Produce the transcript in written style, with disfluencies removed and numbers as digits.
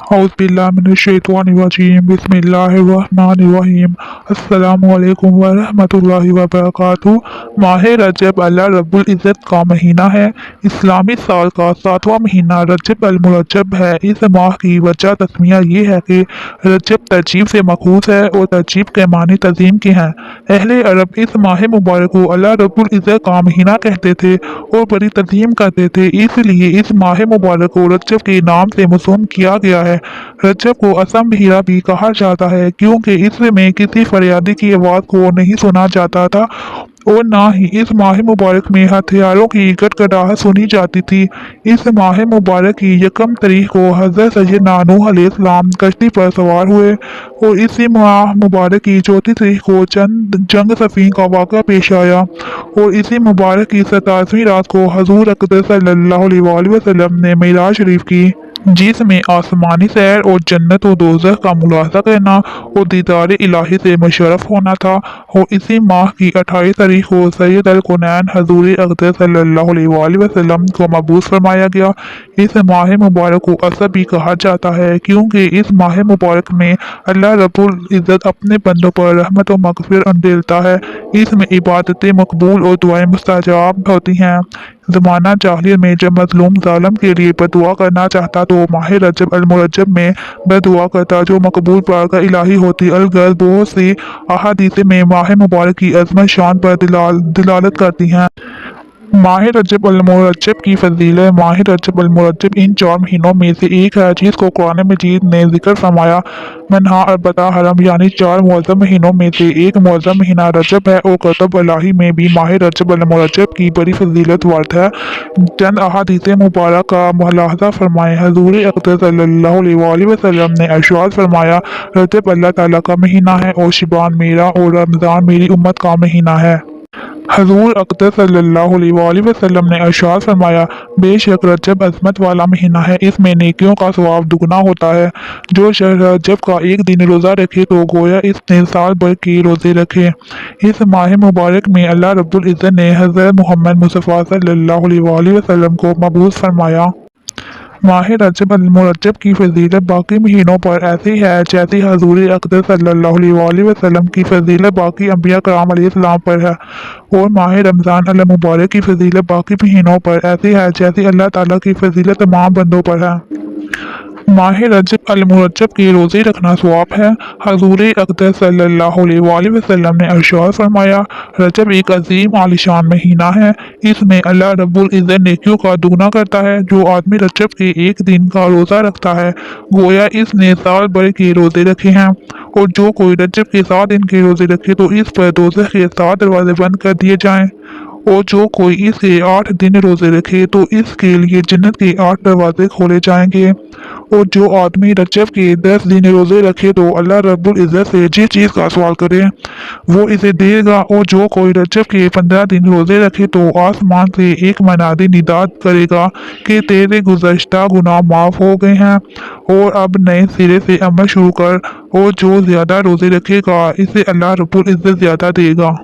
औज़ुबिल्लाहिमिनश्शैतानिर्रजीम बिस्मिल्लाहिर्रहमानिर्रहीम अस्सलामुअलैकुम वरहमतुल्लाहि वबरकातुहू। माह रजब अल्लाह रब्बुल इज़्ज़त का महीना है। इस्लामी साल का 7वां महीना रजब अल-मुरज्जब है। इस माह की वजह तस्मिया ये है कि रजब तरजीब से मखूज़ है और तरजीब के मानी तज़ीम के हैं। अहले अरब इस माह मुबारक को अल्लाह रब्बुल इज़्ज़त का महीना कहते थे और बड़ी तज़ीम करते थे, इसलिए इस माह मुबारक को रजब के नाम से मौसूम किया गया है। रजब को असम महीना भी कहा जाता है क्योंकि इसमें किसी फरियादी की आवाज़ को नहीं सुना जाता था और ना ही इस माह मुबारक में हथियारों की गड़गड़ाहट सुनी जाती थी। इस माह मुबारक की यकम तारीख को हज़रत सैयदना नूह अलैहिस्सलाम कश्ती पर सवार हुए और इसी माह मुबारक की चौथी तारीख को जंग सफ़ीन का वाक़या पेश आया और इसी मुबारक की 27वीं रात को हजूर अक़दस सल्लल्लाहु अलैहि वसल्लम ने मेराज शरीफ की, जिसमें आसमानी सैर और जन्नत और दोज़ख का मुलाहज़ा करना और दीदार इलाही से मुशर्रफ होना था। और इसी माह की 28 तारीख को सैयद अल कौनैन हजूर अक़दस सल्लल्लाहु अलैहि वसल्लम को मबूस फरमाया गया। इस माह मुबारक को असब भी कहा जाता है क्योंकि इस माह मुबारक में अल्लाह रब्बुल इज़्ज़त अपने बंदों पर रहमत और मग़फ़िरत उंडेलता है। इसमें इबादतें मकबूल और दुआएं मुस्तजाब होती हैं। ज़माना जाहिलियत में जब मज़लूम ज़ालिम के लिए बदुआ करना चाहता तो माह रजब अल-मुरज्जब में बदुआ करता, जो मकबूल बारगाह इलाही होती। अलगर्ज़ बहुत सी अहादीसें में माह मुबारक की अज़मत शान पर दिलालत करती हैं। माह रजब अल-मुरज्जब की फजीलत। माह रजब अल-मुरज्जब इन 4 महीनों में से एक है जिसको कुरान मजीद ने जिक्र फरमाया। मनहा अर्बता हरम यानी 4 मुअज़्ज़म महीनों में से एक मुअज़्ज़म महीना रजब है और कुतुब इलाही में भी माह रजब अल-मुरज्जब की बड़ी फजीलत वार्द है। चंद अहादीस मुबारक का मुलाहज़ा फरमाएं। हज़ूर अक़दस सल्लल्लाहु अलैहि वसल्लम ने इरशाद फरमाया, रजब अल्लाह ताला का महीना है और शिबान मेरा और रमज़ान मेरी उम्मत का महीना है। हज़ूर अक़दस सल्लल्लाहु अलैहि वसल्लम ने इरशाद फरमाया, बेशक रजब अज़मत वाला महीना है, इसमें नेकियों का सवाब दुगना होता है। जो शख्स रजब का एक दिन रोज़ा रखे तो गोया इसने साल भर के रोज़े रखे। इस माह मुबारक में अल्लाह रब्बुल इज़्ज़त ने हज़रत मोहम्मद मुस्तफ़ा सल्लल्लाहु अलैहि वसल्लम को मबूस फरमाया। माह रजब अल-मुरज्जब की फजीलत बाकी महीनों पर ऐसी है जैसी हजूर अक़दस सल्लल्लाहु अलैहि वसल्लम की फजीलत बाकी अम्बिया कराम अलैहिस्सलाम पर है और माह रमज़ान अल-मुबारक की फजीलत बाकी महीनों पर ऐसी है जैसी अल्लाह ताला की फजीलत तमाम बंदों पर है। माह रजब अल-मुरज्जब के रोज़े रखना सवाब है। हजूर अक़दस सल्लल्लाहु अलैहि वसल्लम ने इरशाद फरमाया, रजब एक अजीम आलिशान महीना है। इसमें अल्लाह रब्बुल इज़्ज़त नेकियों का दुगना करता है। जो आदमी रजब के एक दिन का रोज़ा रखता है गोया इसने साल भर के रोज़े रखे हैं और जो कोई रजब के 7 दिन के रोज़े रखे तो इस पर दोज़ख के 7 दरवाजे बंद कर दिए जाएं और जो कोई इसके 8 दिन रोज़े रखे तो इसके लिए जन्नत के 8 दरवाजे खोले जाएंगे। और जो आदमी रजब के 10 दिन रोज़े रखे तो अल्लाह रब्बुल इज़्ज़त से जिस चीज़ का सवाल करे वो इसे देगा। और जो कोई रजब के 15 दिन रोज़े रखे तो आसमान से एक मनादी निदात करेगा कि तेरे गुज़श्ता गुनाह माफ़ हो गए हैं और अब नए सिरे से अमल शुरू कर। और जो ज़्यादा रोज़े रखेगा इसे अल्लाह रब्बुल इज़्ज़त ज़्यादा देगा।